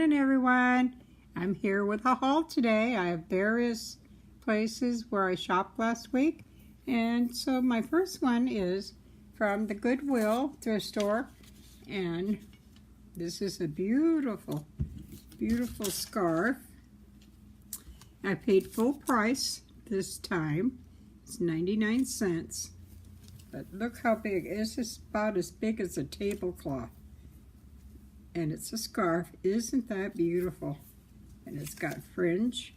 morning, everyone. I'm here with a haul today. I have various places where I shopped last week. And so my first one is from the Goodwill thrift store. And this is a beautiful, beautiful scarf. I paid full price this time. It's 99 cents. But look how big. It's just about as big as a tablecloth. And it's a scarf. Isn't that beautiful? And it's got fringe.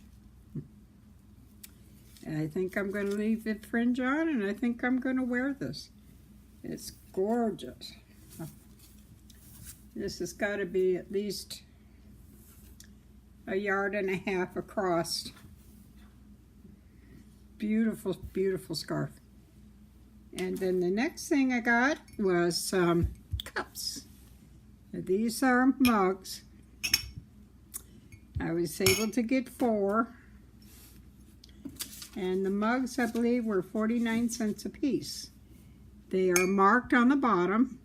And I think I'm going to leave the fringe on, and I think I'm going to wear this. It's gorgeous. This has got to be at least 1.5 yards across. Beautiful, beautiful scarf. And then the next thing I got was some cups. These are mugs. I was able to get 4. And the mugs, I believe, were 49 cents a piece. They are marked on the bottom.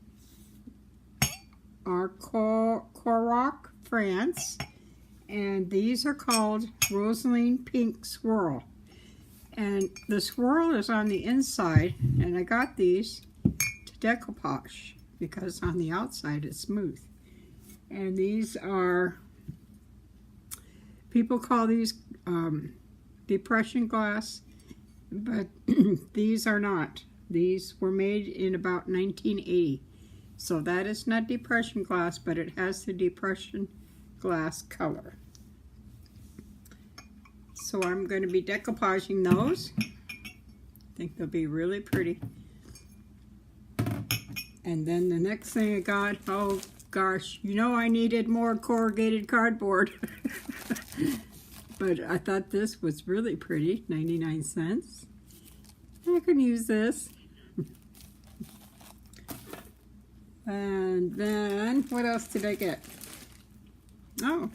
Are Coroc, France. And these are called Rosaline Pink Swirl. And the swirl is on the inside. And I got these to decoupage, because on the outside it's smooth. And these are, people call these depression glass, but these are not. These were made in about 1980. So that is not depression glass, but it has the depression glass color. So I'm going to be decoupaging those. I think they'll be really pretty. And then the next thing I got, oh gosh, you know I needed more corrugated cardboard. But I thought this was really pretty, 99 cents. I can use this. And then, what else did I get? Oh,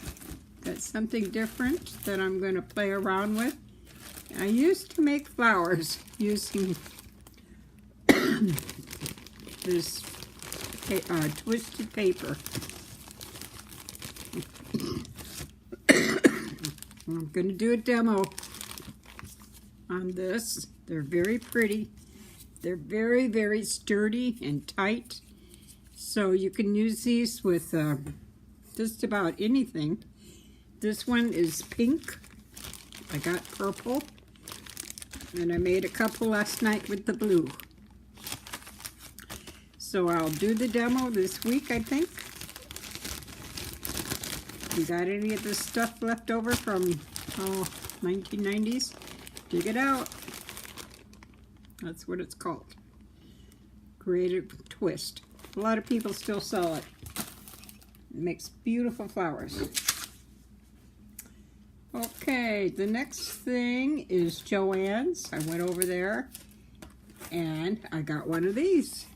got something different that I'm going to play around with. I used to make flowers using this twisted paper. I'm going to do a demo on this. They're very pretty. They're very, very sturdy and tight. So you can use these with just about anything. This one is pink. I got purple. And I made a couple last night with the blue. So I'll do the demo this week, I think. You got any of this stuff left over from 1990s? Dig it out. That's what it's called. Creative twist. A lot of people still sell it. It makes beautiful flowers. Okay, the next thing is Joann's. I went over there and I got one of these.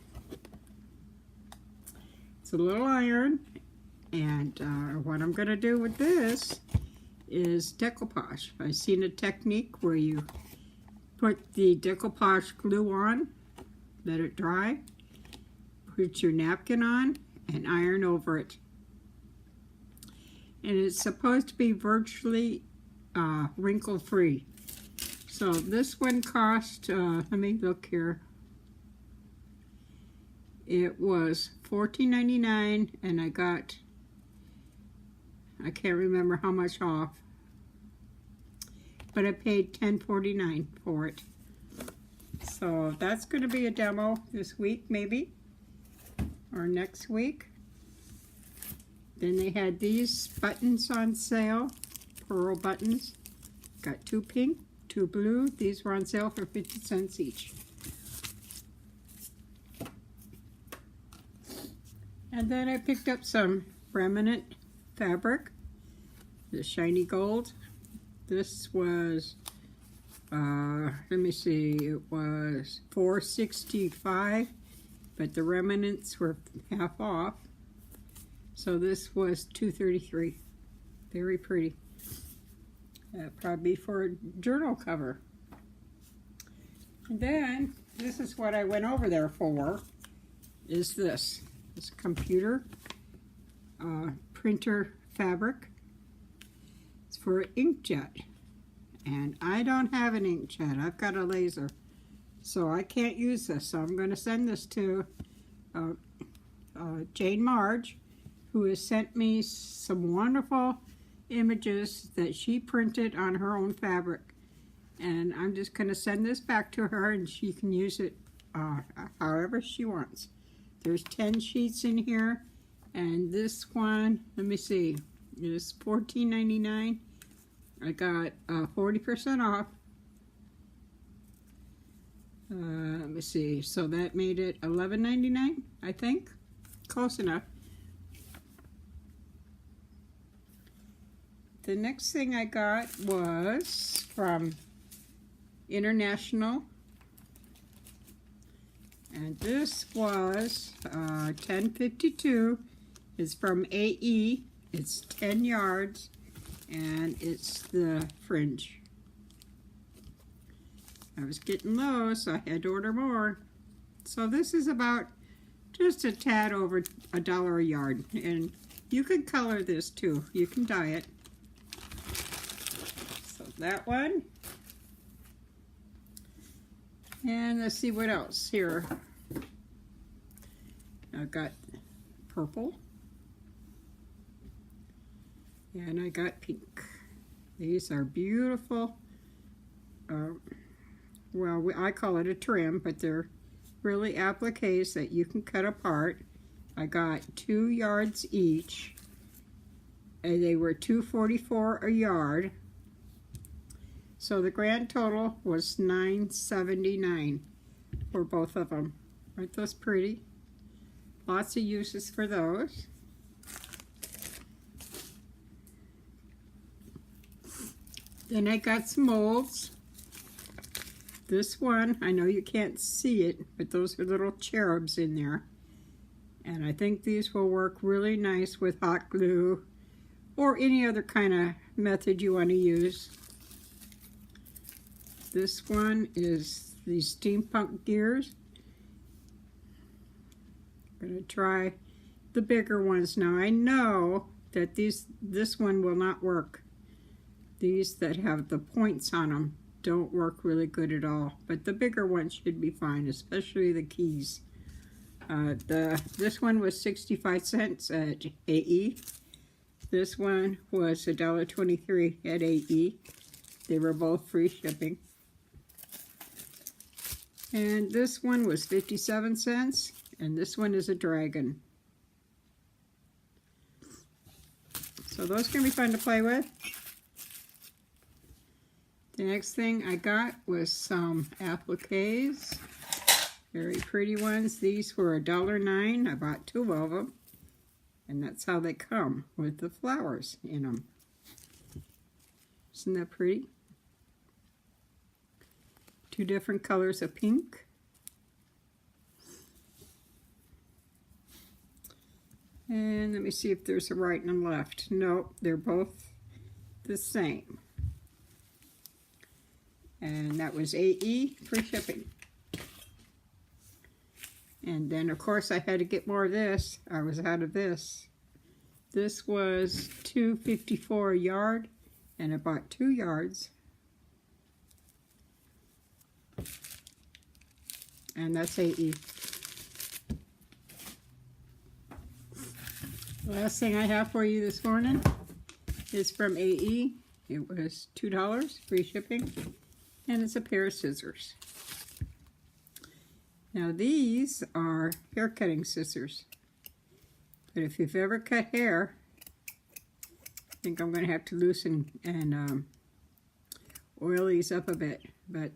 It's a little iron, and what I'm going to do with this is decoupage. I've seen a technique where you put the decoupage glue on, let it dry, put your napkin on, and iron over it. And it's supposed to be virtually wrinkle-free. So this one cost, let me look here. It was $14.99, and I got, I can't remember how much off, but I paid $10.49 for it. So that's going to be a demo this week, maybe, or next week. Then they had these buttons on sale, pearl buttons. Got 2 pink, 2 blue. These were on sale for 50 cents each. And then I picked up some remnant fabric, the shiny gold. This was, let me see, it was $4.65, but the remnants were half off. So this was $2.33. Very pretty. Probably for a journal cover. And then, this is what I went over there for, is this computer printer fabric. It's for inkjet. And I don't have an inkjet. I've got a laser. So I can't use this. So I'm going to send this to Jane Marge, who has sent me some wonderful images that she printed on her own fabric. And I'm just going to send this back to her, and she can use it however she wants. There's 10 sheets in here, and this one, let me see, is $14.99. I got 40% off. Let me see, so that made it $11.99, I think. Close enough. The next thing I got was from International, and this was 1052. It's from AE. It's 10 yards, and it's the fringe. I was getting low, so I had to order more. So this is about just a tad over $1 a yard, and you can color this too. You can dye it. So that one. And let's see what else here. I've got purple. And I got pink. These are beautiful. Well, I call it a trim, but they're really appliques that you can cut apart. I got 2 yards each. And they were $2.44 a yard. So the grand total was $9.79 for both of them. Aren't those pretty? Lots of uses for those. Then I got some molds. This one, I know you can't see it, but those are little cherubs in there. And I think these will work really nice with hot glue or any other kind of method you want to use. This one is the steampunk gears. I'm going to try the bigger ones now. I know that this one will not work. These that have the points on them don't work really good at all, but the bigger ones should be fine, especially the keys. This one was 65 cents at AE. This one was $1.23 at AE. They were both free shipping. And this one was 57 cents, and this one is a dragon. So those can be fun to play with. The next thing I got was some appliques. Very pretty ones. These were $1.09. I bought 2 of them. And that's how they come, with the flowers in them. Isn't that pretty? 2 different colors of pink. And let me see if there's a right and a left. Nope, they're both the same. And that was AE, free shipping. And then, of course, I had to get more of this. I was out of this. This was $2.54 a yard, and I bought 2 yards. And that's AE. The last thing I have for you this morning is from AE. It was $2, free shipping. And it's a pair of scissors. Now these are hair cutting scissors. But if you've ever cut hair, I think I'm going to have to loosen and oil these up a bit. But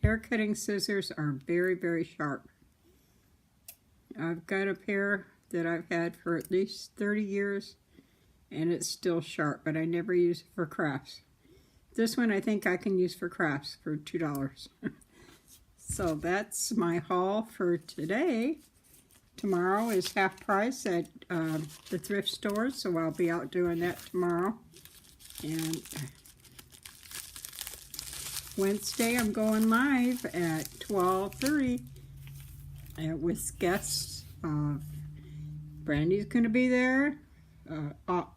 hair cutting scissors are very, very sharp. I've got a pair that I've had for at least 30 years, and it's still sharp, but I never use it for crafts. This one I think I can use for crafts for $2. So that's my haul for today. Tomorrow is half price at the thrift stores, so I'll be out doing that tomorrow. And Wednesday I'm going live at 12:30 with guests. Brandy's going to be there.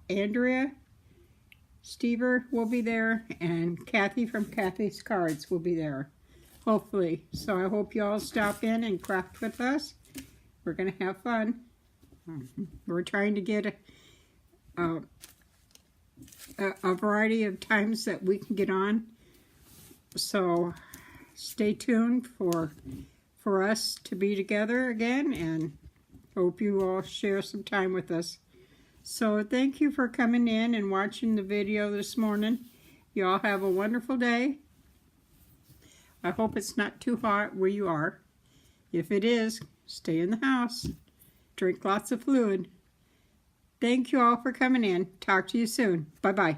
Andrea Stever will be there, and Kathy from Kathy's Cards will be there, hopefully. So I hope you all stop in and craft with us. We're going to have fun. We're trying to get a variety of times that we can get on. So stay tuned for us to be together again, and hope you all share some time with us. So thank you for coming in and watching the video this morning. You all have a wonderful day. I hope it's not too hot where you are. If it is, stay in the house. Drink lots of fluid. Thank you all for coming in. Talk to you soon. Bye-bye.